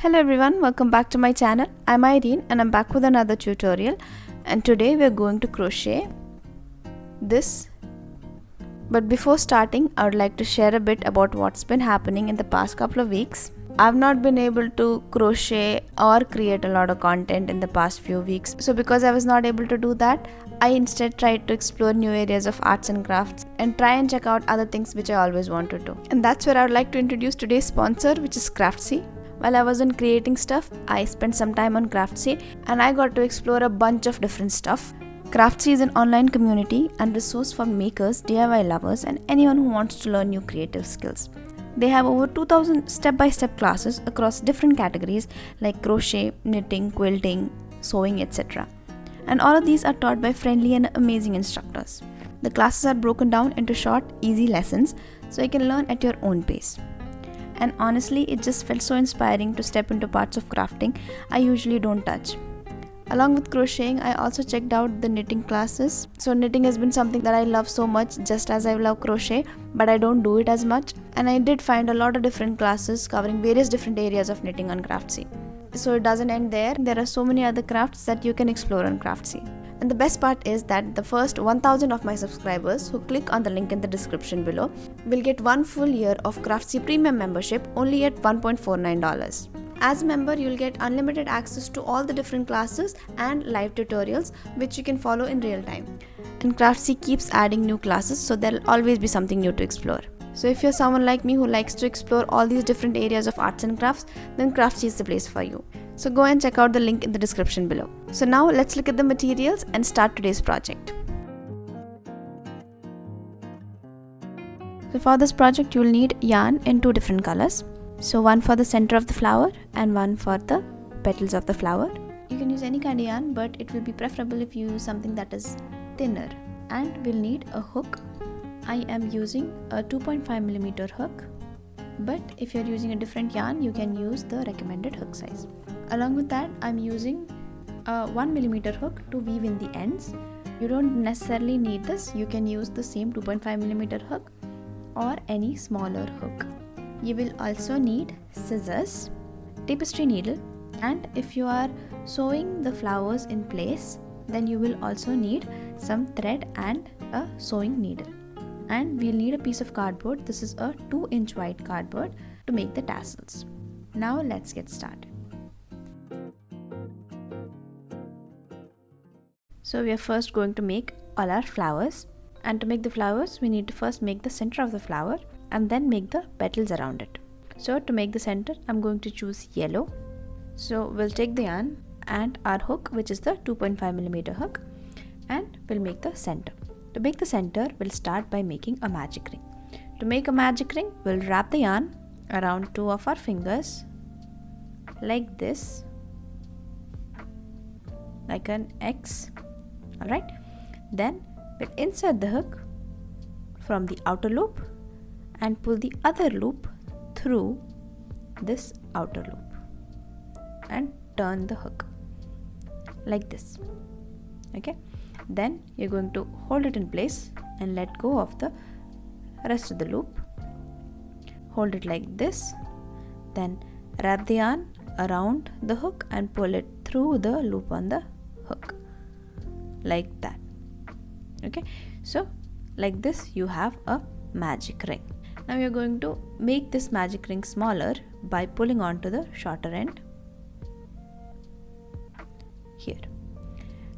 Hello everyone, welcome back to my channel. I'm Irene and I'm back with another tutorial, and today we're going to crochet this. But before starting, I would like to share a bit about what's been happening in the past couple of weeks. I've not been able to crochet or create a lot of content in the past few weeks. So because I was not able to do that, I instead tried to explore new areas of arts and crafts and try and check out other things which I always wanted to. And that's where I would like to introduce today's sponsor, which is Craftsy. While I wasn't creating stuff, I spent some time on Craftsy and I got to explore a bunch of different stuff. Craftsy is an online community and resource for makers, DIY lovers, and anyone who wants to learn new creative skills. They have over 2000 step-by-step classes across different categories like crochet, knitting, quilting, sewing, etc. And all of these are taught by friendly and amazing instructors. The classes are broken down into short, easy lessons so you can learn at your own pace. And honestly, it just felt so inspiring to step into parts of crafting I usually don't touch. Along with crocheting, I also checked out the knitting classes. So knitting has been something that I love so much, just as I love crochet, but I don't do it as much. And I did find a lot of different classes covering various different areas of knitting on Craftsy. So it doesn't end there. There are so many other crafts that you can explore on Craftsy. And the best part is that the first 1000 of my subscribers who click on the link in the description below will get 1 full year of Craftsy premium membership only at $1.49. As a member, you'll get unlimited access to all the different classes and live tutorials which you can follow in real time. And Craftsy keeps adding new classes, so there'll always be something new to explore. So if you're someone like me who likes to explore all these different areas of arts and crafts, then Craftsy is the place for you. So go and check out the link in the description below. So now let's look at the materials and start today's project. So for this project, you'll need yarn in 2 different colors. So one for the center of the flower and one for the petals of the flower. You can use any kind of yarn, but it will be preferable if you use something that is thinner. And we'll need a hook. I am using a 2.5mm hook, but if you're using a different yarn, you can use the recommended hook size. Along with that, I'm using a 1mm hook to weave in the ends. You don't necessarily need this. You can use the same 2.5mm hook or any smaller hook. You will also need scissors, tapestry needle, and if you are sewing the flowers in place, then you will also need some thread and a sewing needle. And we'll need a piece of cardboard. This is a 2-inch wide cardboard to make the tassels. Now let's get started. So we are first going to make all our flowers, and to make the flowers we need to first make the center of the flower and then make the petals around it. So to make the center, I'm going to choose yellow. So we'll take the yarn and our hook, which is the 2.5mm hook, and we'll make the center. To make the center, we'll start by making a magic ring. To make a magic ring, we'll wrap the yarn around 2 of our fingers like this, like an X. Alright, then we'll insert the hook from the outer loop and pull the other loop through this outer loop and turn the hook like this. Okay, then you're going to hold it in place and let go of the rest of the loop. Hold it like this, then wrap the yarn around the hook and pull it through the loop on the hook like that. Okay, so like this you have a magic ring. Now you're going to make this magic ring smaller by pulling onto the shorter end here.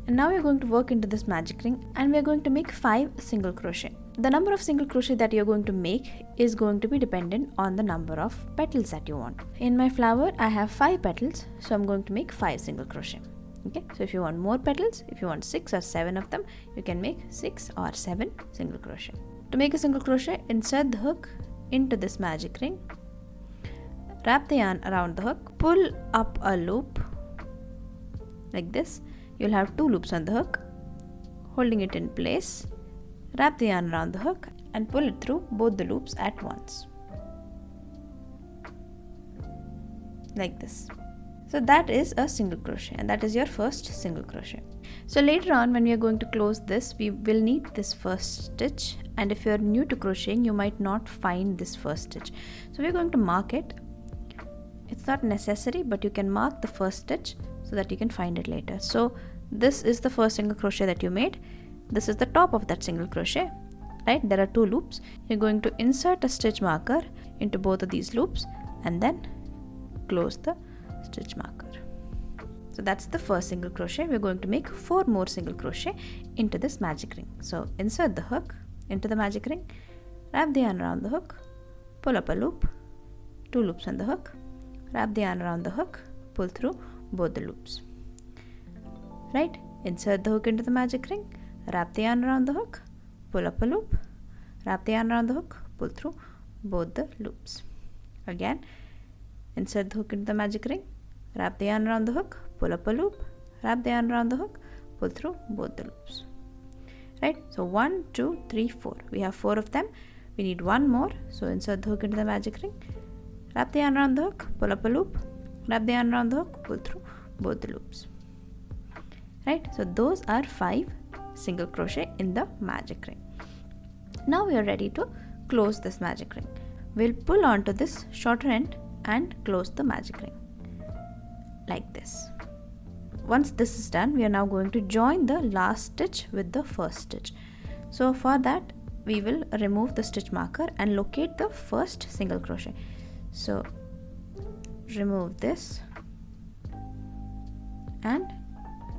And now you're going to work into this magic ring, and we're going to make 5 single crochet. The number of single crochet that you're going to make is going to be dependent on the number of petals that you want. In my flower, I have 5 petals, so I'm going to make 5 single crochet. Okay, so if you want more petals, if you want 6 or 7 of them, you can make 6 or 7 single crochet. To make a single crochet, insert the hook into this magic ring, wrap the yarn around the hook, pull up a loop like this. You'll have 2 loops on the hook. Holding it in place, wrap the yarn around the hook and pull it through both the loops at once like this. So that is a single crochet, and that is your first single crochet. So later on, when we are going to close this, we will need this first stitch, and if you are new to crocheting, you might not find this first stitch. So we are going to mark it It's not necessary, but you can mark the first stitch so that you can find it later. So this is the first single crochet that you made. This is the top of that single crochet, right? There are 2 loops. You're going to insert a stitch marker into both of these loops and then close the stitch marker. So that's the first single crochet. We're going to make 4 more single crochet into this magic ring. So insert the hook into the magic ring, wrap the yarn around the hook, pull up a loop, 2 loops on the hook, wrap the yarn around the hook, pull through both the loops. Right? Insert the hook into the magic ring, wrap the yarn around the hook, pull up a loop, wrap the yarn around the hook, pull through both the loops. Again, insert the hook into the magic ring, wrap the yarn around the hook, pull up a loop, wrap the yarn around the hook, pull through both the loops. Right? So 1, 2, 3, 4. We have 4 of them. We need 1 more. So insert the hook into the magic ring, wrap the yarn around the hook, pull up a loop, wrap the yarn around the hook, pull through both the loops. Right? So those are 5 single crochet in the magic ring. Now we are ready to close this magic ring. We'll pull onto this shorter end and close the magic ring like this. Once this is done, we are now going to join the last stitch with the first stitch. So for that, we will remove the stitch marker and locate the first single crochet. So remove this and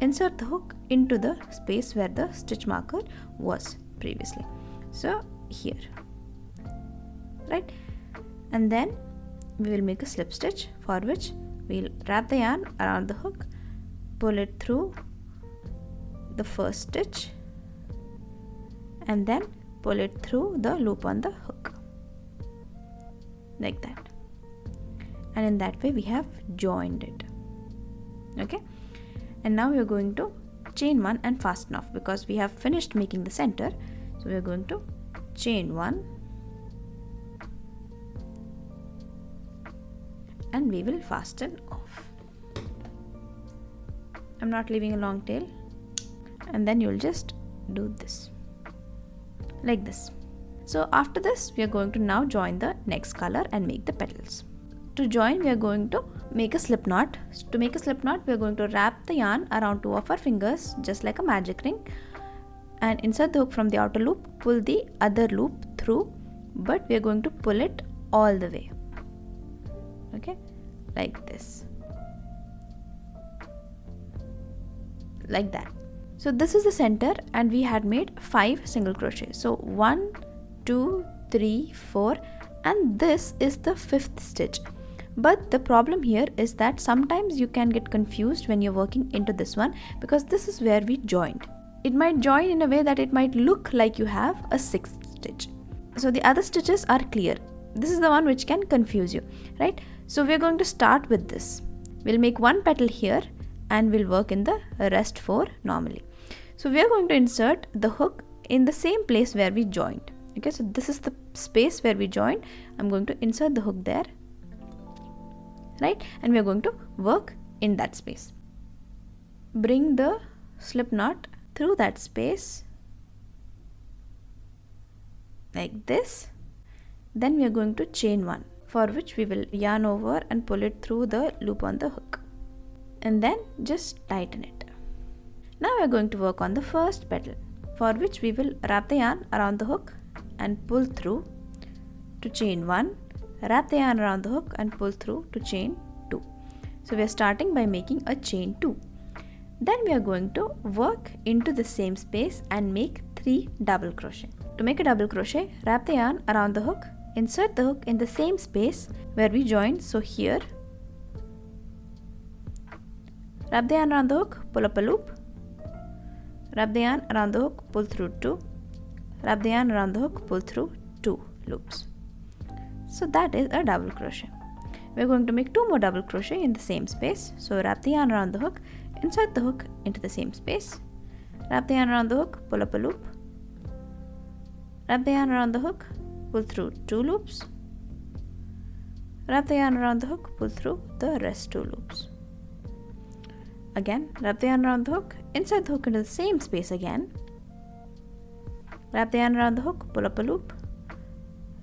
insert the hook into the space where the stitch marker was previously. So here, right? And then we will make a slip stitch, for which we'll wrap the yarn around the hook, pull it through the first stitch and then pull it through the loop on the hook like that, and in that way we have joined it. Okay, and now we are going to chain 1 and fasten off, because we have finished making the center. So we are going to chain 1 and we will fasten off. I'm not leaving a long tail, and then you'll just do this like this. So after this, we are going to now join the next color and make the petals. To join, we are going to make a slip knot. To make a slip knot, we are going to wrap the yarn around 2 of our fingers just like a magic ring and insert the hook from the outer loop, pull the other loop through, but we are going to pull it all the way. Okay, like this, like that. So this is the center, and we had made 5 single crochet. So 1, 2, 3, 4, and this is the 5th stitch. But the problem here is that sometimes you can get confused when you're working into this one, because this is where we joined. It might join in a way that it might look like you have a 6th stitch. So the other stitches are clear. This is the one which can confuse you, right? So we're going to start with this. We'll make 1 petal here and we'll work in the rest 4 normally. So we are going to insert the hook in the same place where we joined. Okay, so this is the space where we joined. I'm going to insert the hook there, right? And we are going to work in that space. Bring the slip knot through that space like this. Then we are going to chain 1, for which we will yarn over and pull it through the loop on the hook, and then just tighten it. Now we are going to work on the first petal, for which we will wrap the yarn around the hook and pull through to chain 1, wrap the yarn around the hook and pull through to chain 2. So we are starting by making a chain 2. Then we are going to work into the same space and make 3 double crochet. To make a double crochet, wrap the yarn around the hook, insert the hook in the same space where we joined. So here, wrap the yarn around the hook, pull up a loop, wrap the yarn around the hook, pull through 2, wrap the yarn around the hook, pull through 2 loops. So that is a double crochet. We are going to make 2 more double crochet in the same space. So wrap the yarn around the hook, insert the hook into the same space, wrap the yarn around the hook, pull up a loop, wrap the yarn around the hook, pull through 2 loops, wrap the yarn around the hook, pull through the rest 2 loops. Again, wrap the yarn around the hook, insert the hook into the same space again, wrap the yarn around the hook, pull up a loop,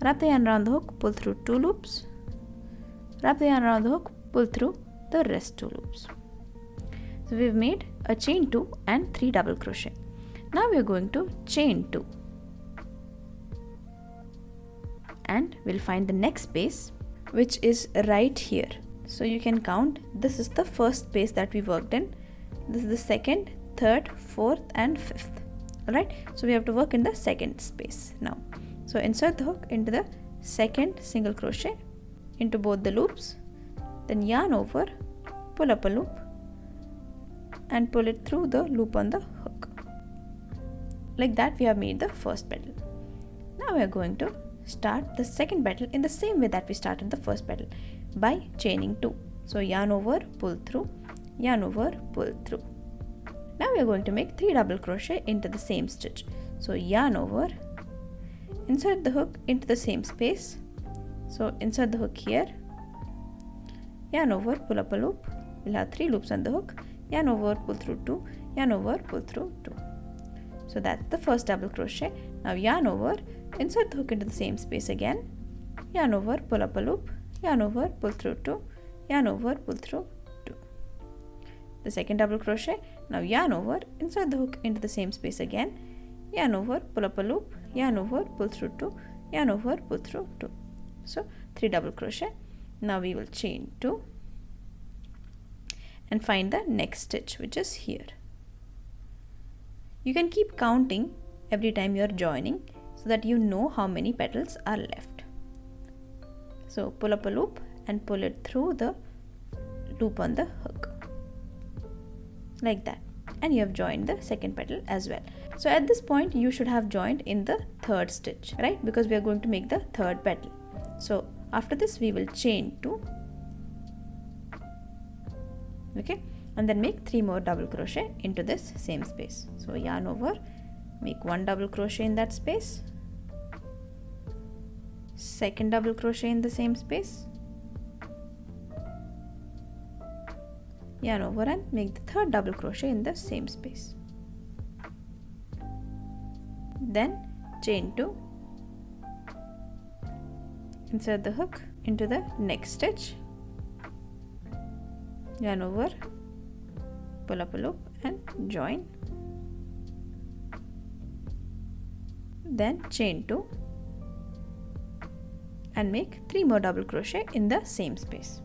wrap the yarn around the hook, pull through 2 loops, wrap the yarn around the hook, pull through the rest 2 loops. So we've made a chain 2 and 3 double crochet. Now we are going to chain 2 and we'll find the next space, which is right here. So you can count, this is the first space that we worked in, this is the second, third, fourth and fifth. Alright, so we have to work in the second space now. So insert the hook into the second single crochet into both the loops, then yarn over, pull up a loop and pull it through the loop on the hook. Like that we have made the first petal. Now we are going to start the second petal in the same way that we started the first petal, by chaining 2. So yarn over, pull through, yarn over, pull through. Now we are going to make 3 double crochet into the same stitch. So yarn over, insert the hook into the same space. So insert the hook here, yarn over, pull up a loop, we'll have 3 loops on the hook, yarn over, pull through 2, yarn over, pull through 2. So that's the first double crochet. Now yarn over, insert the hook into the same space again, yarn over, pull up a loop, yarn over, pull through 2, yarn over, pull through 2. The second double crochet. Now yarn over, insert the hook into the same space again, yarn over, pull up a loop, yarn over, pull through 2, yarn over, pull through 2. So 3 double crochet. Now we will chain 2 and find the next stitch, which is here. You can keep counting every time you are joining so that you know how many petals are left. So pull up a loop and pull it through the loop on the hook, like that, and you have joined the second petal as well. So at this point you should have joined in the third stitch, right, because we are going to make the third petal. So after this we will chain 2, okay, and then make 3 more double crochet into this same space. So yarn over, make 1 double crochet in that space, second double crochet in the same space, yarn over and make the third double crochet in the same space, then chain 2, insert the hook into the next stitch, yarn over, pull up a loop and join, then chain 2 and make 3 more double crochet in the same space.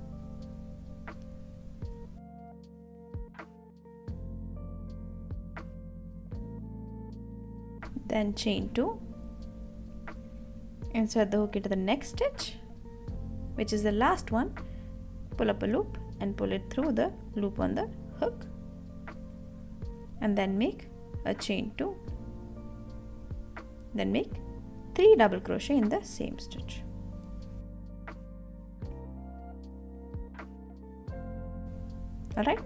Then chain 2, insert the hook into the next stitch, which is the last one, pull up a loop and pull it through the loop on the hook, and then make a chain 2, then make 3 double crochet in the same stitch. Alright,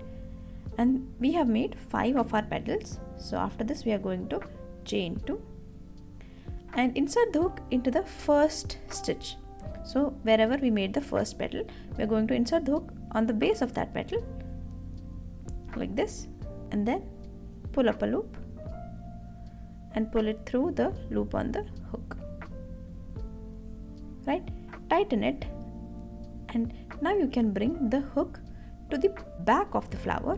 and we have made 5 of our petals. So after this we are going to chain 2 and insert the hook into the first stitch. So wherever we made the first petal, we are going to insert the hook on the base of that petal, like this, and then pull up a loop and pull it through the loop on the hook, right, tighten it, and now you can bring the hook to the back of the flower,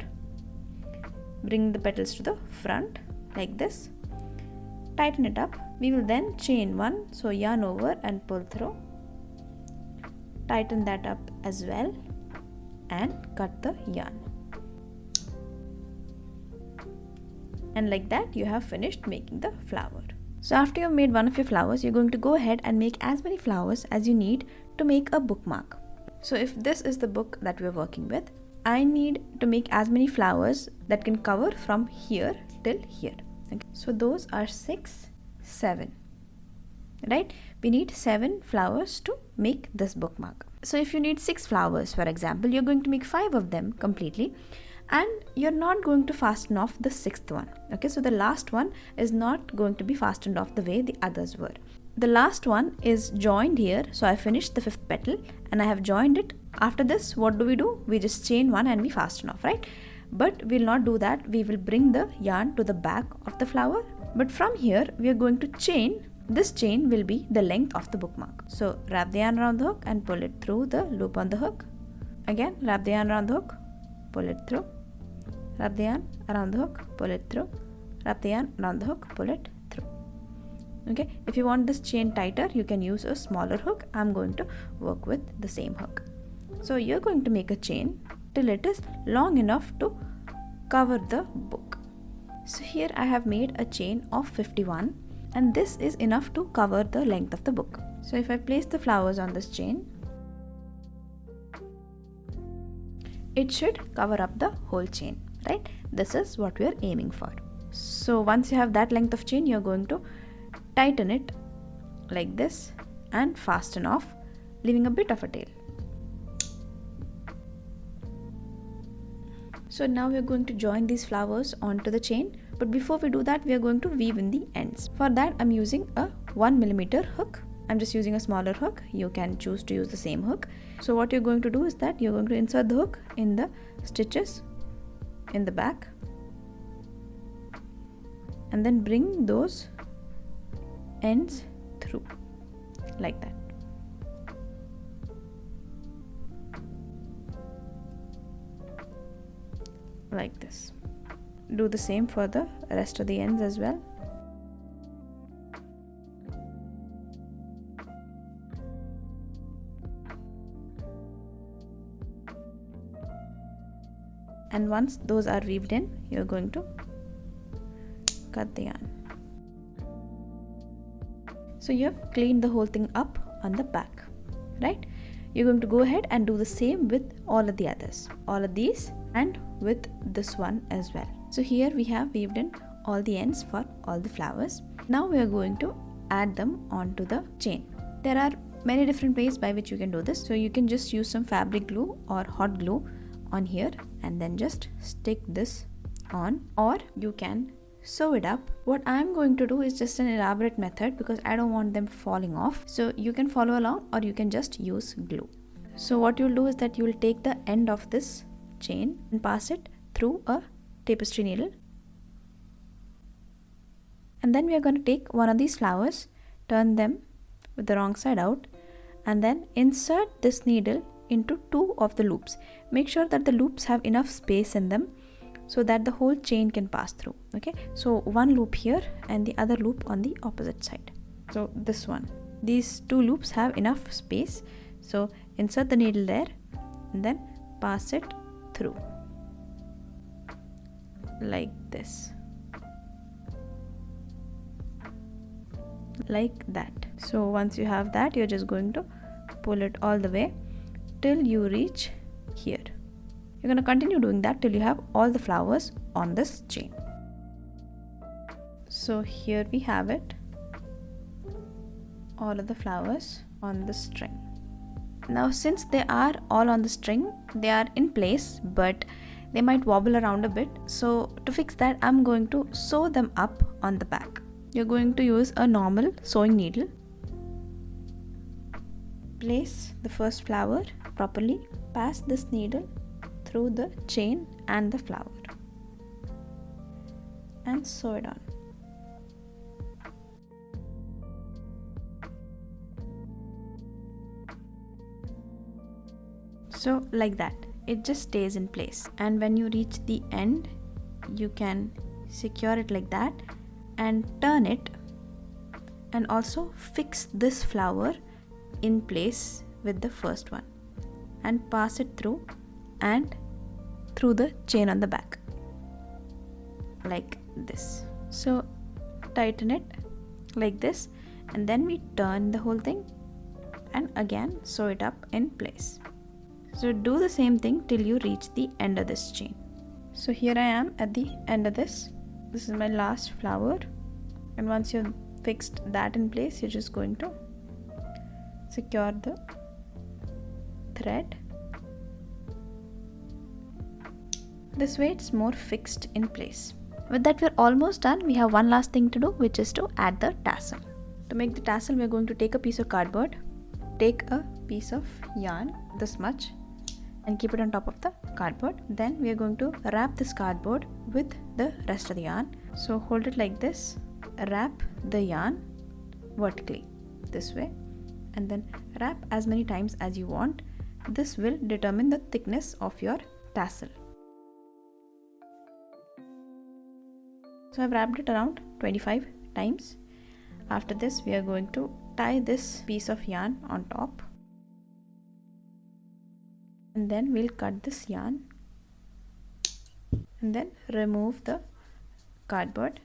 bring the petals to the front like this, tighten it up. We will then chain 1, so yarn over and pull through, tighten that up as well and cut the yarn, and like that you have finished making the flower. So after you have made one of your flowers, you're going to go ahead and make as many flowers as you need to make a bookmark. So if this is the book that we're working with, I need to make as many flowers that can cover from here till here. Okay. So those are 6, 7, right? We need 7 flowers to make this bookmark. So if you need 6 flowers, for example, you're going to make 5 of them completely, and you're not going to fasten off the 6th one. Okay, so the last one is not going to be fastened off the way the others were. The last one is joined here, so I finished the 5th petal and I have joined it. After this, what do? We just chain 1 and we fasten off, right? But we'll not do that. We will bring the yarn to the back of the flower, but from here we are going to chain This chain will be the length of the bookmark. So wrap the yarn around the hook and pull it through the loop on the hook. Again, wrap the yarn around the hook, pull it through. Wrap the yarn around the hook, pull it through. Wrap the yarn around the hook, pull it through. Okay, if you want this chain tighter, you can use a smaller hook. I'm going to work with the same hook. So you're going to make a chain till it is long enough to cover the book. So here I have made a chain of 51, and this is enough to cover the length of the book. So if I place the flowers on this chain, it should cover up the whole chain, right? This is what we are aiming for. So once you have that length of chain, you're going to tighten it like this and fasten off, leaving a bit of a tail. So now we are going to join these flowers onto the chain, but before we do that, we are going to weave in the ends. For that, I'm using a 1mm hook. I'm just using a smaller hook. You can choose to use the same hook. So what you're going to do is that you're going to insert the hook in the stitches in the back and then bring those ends through like that. Like this. Do the same for the rest of the ends as well. And once those are weaved in, you're going to cut the yarn. So you have cleaned the whole thing up on the back, right? You're going to go ahead and do the same with all of the others, all of these, and with this one as well. So here we have weaved in all the ends for all the flowers. Now we are going to add them onto the chain. There are many different ways by which you can do this. So you can just use some fabric glue or hot glue on here and then just stick this on, or you can sew it up. What I'm going to do is just an elaborate method because I don't want them falling off. So you can follow along or you can just use glue. So what you'll do is that you will take the end of this chain and pass it through a tapestry needle, and then we are going to take one of these flowers, turn them with the wrong side out, and then insert this needle into two of the loops. Make sure that the loops have enough space in them so that the whole chain can pass through. Okay, so one loop here and the other loop on the opposite side. So this one, these two loops have enough space, so insert the needle there and then pass it through like this, like that. So once you have that, you're just going to pull it all the way till you reach here. You're going to continue doing that till you have all the flowers on this chain. So here we have it, all of the flowers on the string. Now since they are all on the string, they are in place, but they might wobble around a bit. So to fix that, I'm going to sew them up on the back. You're going to use a normal sewing needle. Place the first flower properly, pass this needle through the chain and the flower and sew it on. So like that, it just stays in place, and when you reach the end, you can secure it like that and turn it, and also fix this flower in place with the first one and pass it through and through the chain on the back like this. So tighten it like this, and then we turn the whole thing and again sew it up in place. So do the same thing till you reach the end of this chain. So here I am at the end of this. This is my last flower, and once you've fixed that in place, you're just going to secure the thread. This way it's more fixed in place. With that, we're almost done. We have one last thing to do, which is to add the tassel. To make the tassel, we're going to take a piece of cardboard, take a piece of yarn, this much, and keep it on top of the cardboard. Then we are going to wrap this cardboard with the rest of the yarn. So hold it like this, wrap the yarn vertically this way, and then wrap as many times as you want. This will determine the thickness of your tassel. So I've wrapped it around 25 times. After this, we are going to tie this piece of yarn on top, and then we'll cut this yarn and then remove the cardboard.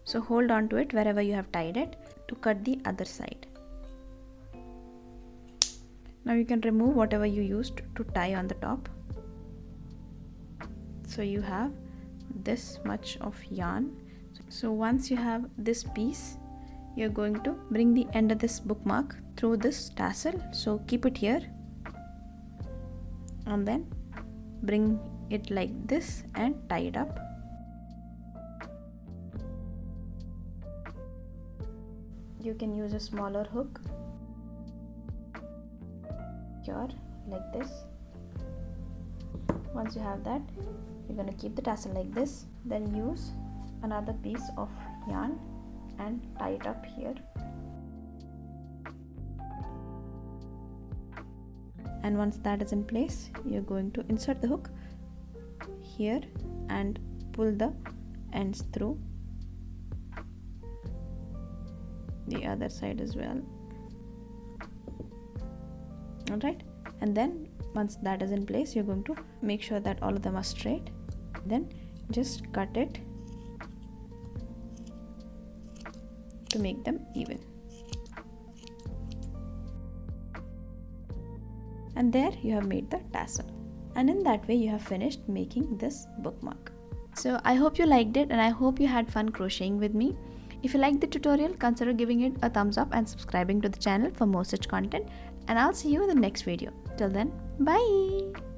So hold on to it wherever you have tied it to cut the other side. Now you can remove whatever you used to tie on the top. So you have this much of yarn. So once you have this piece, you're going to bring the end of this bookmark through this tassel. So keep it here and then bring it like this and tie it up. You can use a smaller hook here like this. Once you have that, you're going to keep the tassel like this, then use another piece of yarn and tie it up here. And once that is in place, you're going to insert the hook here and pull the ends through the other side as well. Alright, and then once that is in place, you're going to make sure that all of them are straight. Then just cut it to make them even. And there you have made the tassel. And in that way you have finished making this bookmark. So I hope you liked it and I hope you had fun crocheting with me. If you liked the tutorial, consider giving it a thumbs up and subscribing to the channel for more such content. And I'll see you in the next video. Till then, bye!